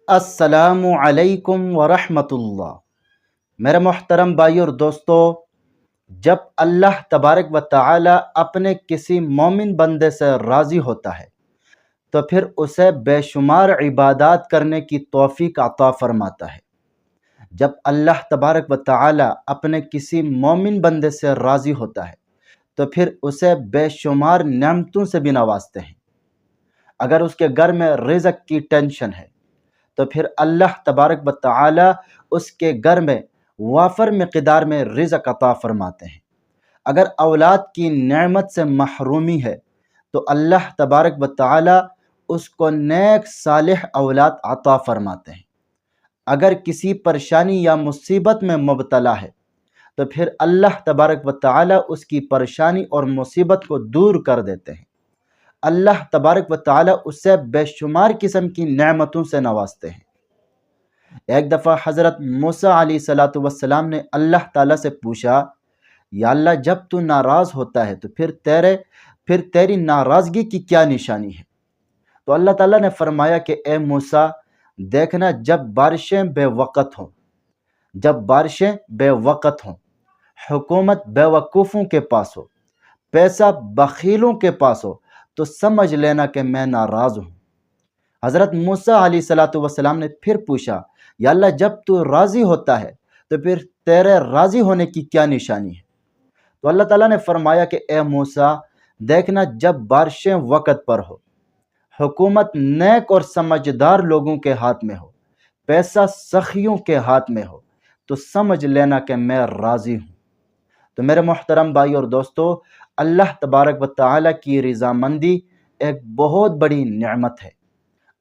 السلام علیکم ورحمۃ اللہ۔ میرے محترم بھائی اور دوستو، جب اللہ تبارک و تعالی اپنے کسی مومن بندے سے راضی ہوتا ہے تو پھر اسے بے شمار عبادات کرنے کی توفیق عطا فرماتا ہے۔ جب اللہ تبارک و تعالی اپنے کسی مومن بندے سے راضی ہوتا ہے تو پھر اسے بے شمار نعمتوں سے بھی نوازتے ہیں۔ اگر اس کے گھر میں رزق کی ٹینشن ہے تو پھر اللہ تبارک و تعالی اس کے گھر میں وافر مقدار میں رزق عطا فرماتے ہیں۔ اگر اولاد کی نعمت سے محرومی ہے تو اللہ تبارک و تعالی اس کو نیک صالح اولاد عطا فرماتے ہیں۔ اگر کسی پریشانی یا مصیبت میں مبتلا ہے تو پھر اللہ تبارک و تعالی اس کی پریشانی اور مصیبت کو دور کر دیتے ہیں۔ اللہ تبارک و تعالی اسے بے شمار قسم کی نعمتوں سے نوازتے ہیں۔ ایک دفعہ حضرت موسیٰ علیہ السلام نے اللہ تعالیٰ سے پوچھا، یا اللہ جب تو ناراض ہوتا ہے تو پھر تیری ناراضگی کی کیا نشانی ہے؟ تو اللہ تعالیٰ نے فرمایا کہ اے موسیٰ، دیکھنا جب بارشیں بے وقت ہوں، حکومت بے وقوفوں کے پاس ہو، پیسہ بخیلوں کے پاس ہو، تو سمجھ لینا کہ میں ناراض ہوں۔ حضرت موسیٰ علیہ السلام نے پھر پوچھا، یا اللہ جب تو راضی ہوتا ہے تو پھر تیرے راضی ہونے کی کیا نشانی ہے؟ تو اللہ تعالیٰ نے فرمایا کہ اے موسیٰ، دیکھنا جب بارشیں وقت پر ہو، حکومت نیک اور سمجھدار لوگوں کے ہاتھ میں ہو، پیسہ سخیوں کے ہاتھ میں ہو، تو سمجھ لینا کہ میں راضی ہوں۔ تو میرے محترم بھائی اور دوستو، اللہ تبارک و تعالیٰ کی رضامندی ایک بہت بڑی نعمت ہے۔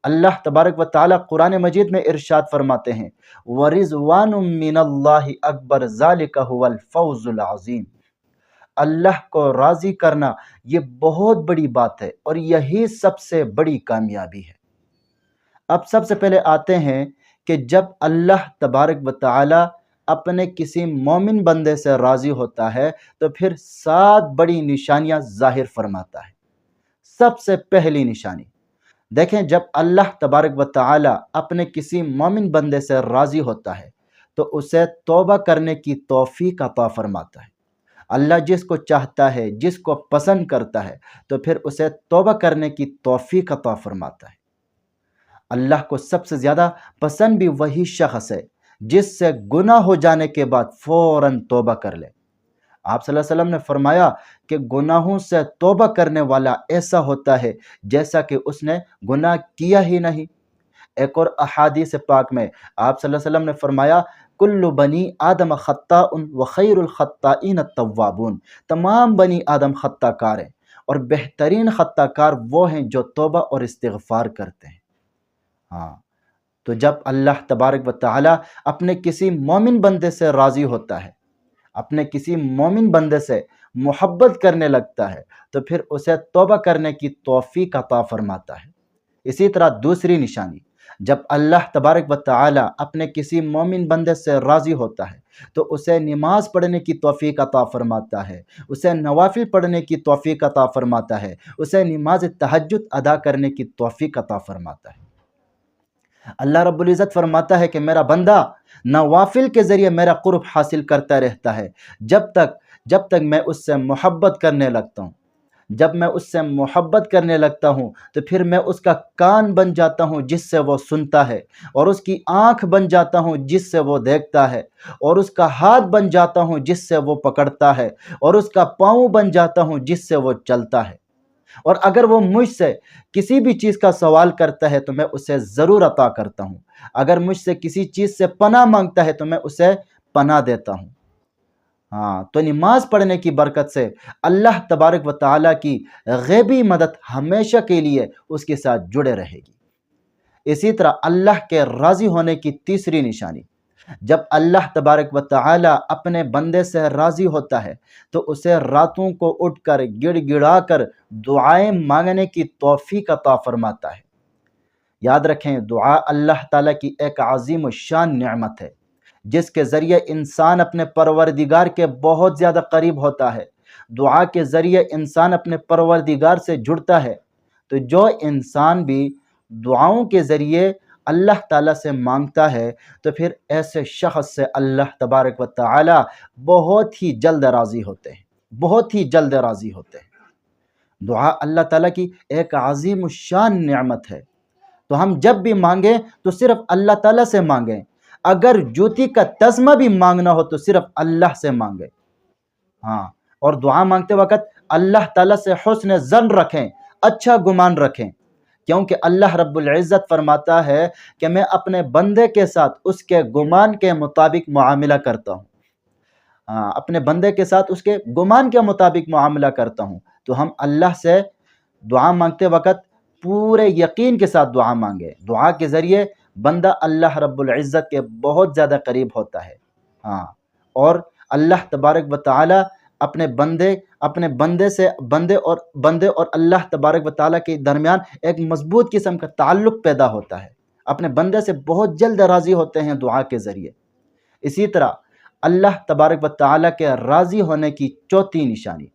اللہ تبارک و تعالیٰ قرآن مجید میں ارشاد فرماتے ہیں، وَرِضْوَانٌ مِّنَ اللَّهِ أَكْبَرُ ذَلِكَ هُوَ الْفَوْزُ الْعَظِيمُ۔ اللہ کو راضی کرنا یہ بہت بڑی بات ہے اور یہی سب سے بڑی کامیابی ہے۔ اب سب سے پہلے آتے ہیں کہ جب اللہ تبارک و تعالیٰ اپنے کسی مومن بندے سے راضی ہوتا ہے تو پھر 7 بڑی نشانیاں ظاہر فرماتا ہے۔ سب سے پہلی نشانی دیکھیں، جب اللہ تبارک و تعالی اپنے کسی مومن بندے سے راضی ہوتا ہے تو اسے توبہ کرنے کی توفیق عطا فرماتا ہے۔ اللہ جس کو چاہتا ہے، جس کو پسند کرتا ہے، تو پھر اسے توبہ کرنے کی توفیق عطا فرماتا ہے۔ اللہ کو سب سے زیادہ پسند بھی وہی شخص ہے جس سے گناہ ہو جانے کے بعد فوراً توبہ کر لے۔ آپ صلی اللہ علیہ وسلم نے فرمایا کہ گناہوں سے توبہ کرنے والا ایسا ہوتا ہے جیسا کہ اس نے گناہ کیا ہی نہیں۔ ایک اور احادیث پاک میں آپ صلی اللہ علیہ وسلم نے فرمایا، کل بنی آدم خطاء وخیر الخطائین التوابون۔ تمام بنی آدم خطا کار ہیں اور بہترین خطا کار وہ ہیں جو توبہ اور استغفار کرتے ہیں۔ تو جب اللہ تبارک و تعالی اپنے کسی مومن بندے سے راضی ہوتا ہے، اپنے کسی مومن بندے سے محبت کرنے لگتا ہے تو پھر اسے توبہ کرنے کی توفیق عطا فرماتا ہے۔ اسی طرح دوسری نشانی، جب اللہ تبارک و تعالی اپنے کسی مومن بندے سے راضی ہوتا ہے تو اسے نماز پڑھنے کی توفیق عطا فرماتا ہے، اسے نوافل پڑھنے کی توفیق عطا فرماتا ہے، اسے نماز تہجد ادا کرنے کی توفیق عطا فرماتا ہے۔ اللہ رب العزت فرماتا ہے کہ میرا بندہ نوافل کے ذریعے میرا قرب حاصل کرتا رہتا ہے جب تک میں اس سے محبت کرنے لگتا ہوں۔ جب میں اس سے محبت کرنے لگتا ہوں تو پھر میں اس کا کان بن جاتا ہوں جس سے وہ سنتا ہے، اور اس کی آنکھ بن جاتا ہوں جس سے وہ دیکھتا ہے، اور اس کا ہاتھ بن جاتا ہوں جس سے وہ پکڑتا ہے، اور اس کا پاؤں بن جاتا ہوں جس سے وہ چلتا ہے۔ اور اگر وہ مجھ سے کسی بھی چیز کا سوال کرتا ہے تو میں اسے ضرور عطا کرتا ہوں۔ اگر مجھ سے کسی چیز سے پناہ مانگتا ہے تو میں اسے پناہ دیتا ہوں۔ تو نماز پڑھنے کی برکت سے اللہ تبارک و تعالیٰ کی غیبی مدد ہمیشہ کے لیے اس کے ساتھ جڑے رہے گی۔ اسی طرح اللہ کے راضی ہونے کی تیسری نشانی، جب اللہ تبارک و تعالی اپنے بندے سے راضی ہوتا ہے تو اسے راتوں کو اٹھ کر گڑ گڑا کر دعائیں مانگنے کی توفیق عطا فرماتا ہے۔ یاد رکھیں، دعا اللہ تعالیٰ کی ایک عظیم الشان نعمت ہے جس کے ذریعے انسان اپنے پروردگار کے بہت زیادہ قریب ہوتا ہے۔ دعا کے ذریعے انسان اپنے پروردگار سے جڑتا ہے۔ تو جو انسان بھی دعاؤں کے ذریعے اللہ تعالیٰ سے مانگتا ہے تو پھر ایسے شخص سے اللہ تبارک و تعالیٰ بہت ہی جلد راضی ہوتے ہیں، بہت ہی جلد راضی ہوتے ہیں۔ دعا اللہ تعالیٰ کی ایک عظیم الشان نعمت ہے، تو ہم جب بھی مانگیں تو صرف اللہ تعالیٰ سے مانگیں۔ اگر جوتی کا تسمہ بھی مانگنا ہو تو صرف اللہ سے مانگیں۔ ہاں، اور دعا مانگتے وقت اللہ تعالیٰ سے حسن ظن رکھیں، اچھا گمان رکھیں، کیونکہ اللہ رب العزت فرماتا ہے کہ میں اپنے بندے کے ساتھ اس کے گمان کے مطابق معاملہ کرتا ہوں۔ اپنے بندے کے ساتھ اس کے گمان کے مطابق معاملہ کرتا ہوں۔ تو ہم اللہ سے دعا مانگتے وقت پورے یقین کے ساتھ دعا مانگے۔ دعا کے ذریعے بندہ اللہ رب العزت کے بہت زیادہ قریب ہوتا ہے۔ اور اللہ تبارک و تعالی اپنے بندے اور اللہ تبارک و تعالی کے درمیان ایک مضبوط قسم کا تعلق پیدا ہوتا ہے۔ اپنے بندے سے بہت جلد راضی ہوتے ہیں دعا کے ذریعے۔ اسی طرح اللہ تبارک و تعالی کے راضی ہونے کی چوتھی نشانی،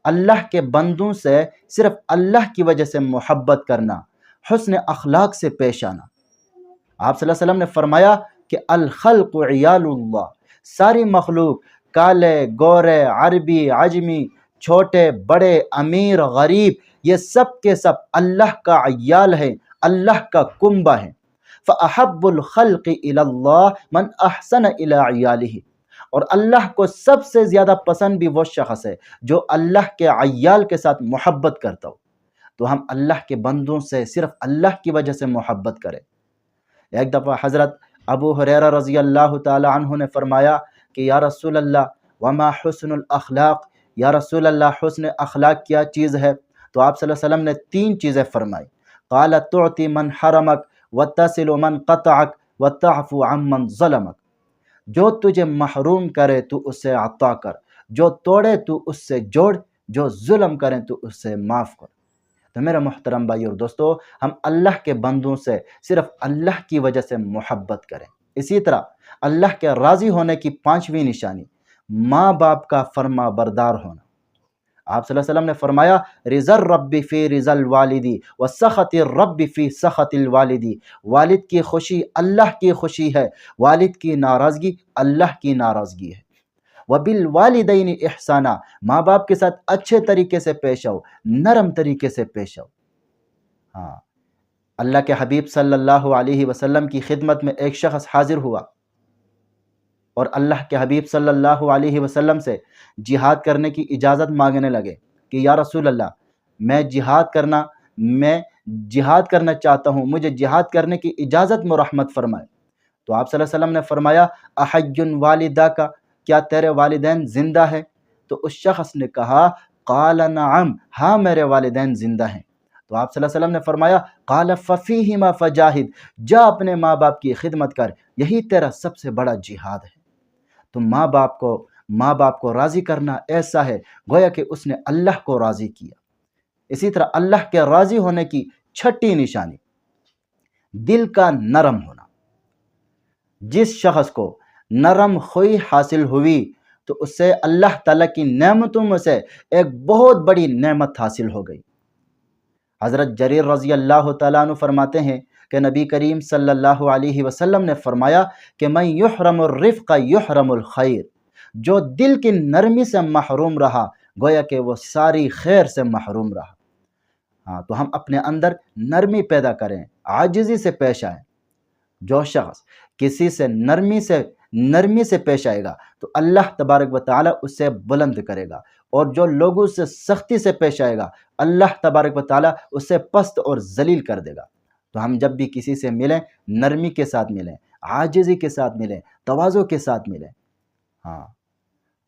اللہ کے بندوں سے صرف اللہ کی وجہ سے محبت کرنا، حسن اخلاق سے پیش آنا۔ آپ صلی اللہ علیہ وسلم نے فرمایا کہ الخلق عیال اللہ، ساری مخلوق، کالے گورے، عربی عجمی، چھوٹے بڑے، امیر غریب، یہ سب کے سب اللہ کا عیال ہے، اللہ کا کنبہ ہے۔ فأحب الخلق الی اللہ من احسن الی عیالہ، اور اللہ کو سب سے زیادہ پسند بھی وہ شخص ہے جو اللہ کے عیال کے ساتھ محبت کرتا ہو۔ تو ہم اللہ کے بندوں سے صرف اللہ کی وجہ سے محبت کریں۔ ایک دفعہ حضرت ابو ہریرہ رضی اللہ تعالی عنہ نے فرمایا کہ یا رسول اللہ وما حسن الاخلاق، یا رسول اللہ حسن اخلاق کیا چیز ہے؟ تو آپ صلی اللہ علیہ وسلم نے 3 چیزیں فرمائی۔ قال تعطی من حرمک وتصل من قطعک وتعفو عن من ظلمک، جو تجھے محروم کرے تو اسے عطا کر، جو توڑے تو اس سے جوڑ، جو ظلم کریں تو اس سے معاف کر۔ تو میرے محترم بھائی اور دوستو، ہم اللہ کے بندوں سے صرف اللہ کی وجہ سے محبت کریں۔ اسی طرح اللہ کے راضی ہونے کی 5ویں نشانی، ماں باپ کا فرما بردار ہونا۔ آپ صلی اللہ علیہ وسلم نے فرمایا رضا الرب فی رضا الوالدی وسخط الرب فی سخط الوالدی، والد کی خوشی اللہ کی خوشی ہے، والد کی ناراضگی اللہ کی ناراضگی ہے۔ وبالوالدین احسانا، ماں باپ کے ساتھ اچھے طریقے سے پیش آؤ، نرم طریقے سے پیش آؤ۔ اللہ کے حبیب صلی اللہ علیہ وسلم کی خدمت میں ایک شخص حاضر ہوا اور اللہ کے حبیب صلی اللہ علیہ وسلم سے جہاد کرنے کی اجازت مانگنے لگے کہ یا رسول اللہ میں جہاد کرنا چاہتا ہوں، مجھے جہاد کرنے کی اجازت مرحمت فرمائے۔ تو آپ صلی اللہ علیہ وسلم نے فرمایا احی والدہ کا، کیا تیرے والدین زندہ ہیں؟ تو اس شخص نے کہا قال نعم، ہاں میرے والدین زندہ ہیں۔ تو آپ صلی اللہ علیہ وسلم نے فرمایا قال ففیہما فجاہد، جا اپنے ماں باپ کی خدمت کر، یہی تیرا سب سے بڑا جہاد ہے۔ تو ماں باپ کو راضی کرنا ایسا ہے گویا کہ اس نے اللہ کو راضی کیا۔ اسی طرح اللہ کے راضی ہونے کی 6ٹھی نشانی، دل کا نرم ہونا۔ جس شخص کو نرم خوئی حاصل ہوئی تو اس سے اللہ تعالیٰ کی نعمتوں میں سے ایک بہت بڑی نعمت حاصل ہو گئی۔ حضرت جریر رضی اللہ تعالیٰ عنہ فرماتے ہیں کہ نبی کریم صلی اللہ علیہ وسلم نے فرمایا کہ من یحرم الرفق یحرم الخیر، جو دل کی نرمی سے محروم رہا گویا کہ وہ ساری خیر سے محروم رہا۔ تو ہم اپنے اندر نرمی پیدا کریں، عاجزی سے پیش آئیں۔ جو شخص کسی سے نرمی سے پیش آئے گا تو اللہ تبارک و تعالیٰ اسے بلند کرے گا، اور جو لوگوں سے سختی سے پیش آئے گا اللہ تبارک و تعالیٰ اسے پست اور ذلیل کر دے گا۔ تو ہم جب بھی کسی سے ملیں نرمی کے ساتھ ملیں، عاجزی کے ساتھ ملیں، تواضع کے ساتھ ملیں۔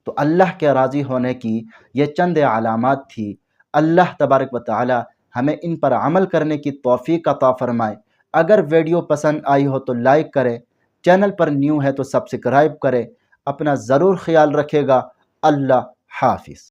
تو اللہ کے راضی ہونے کی یہ چند علامات تھی۔ اللہ تبارک و تعالیٰ ہمیں ان پر عمل کرنے کی توفیق عطا فرمائے۔ اگر ویڈیو پسند آئی ہو تو لائک کریں، چینل پر نیو ہے تو سبسکرائب کریں۔ اپنا ضرور خیال رکھے گا۔ اللہ حافظ۔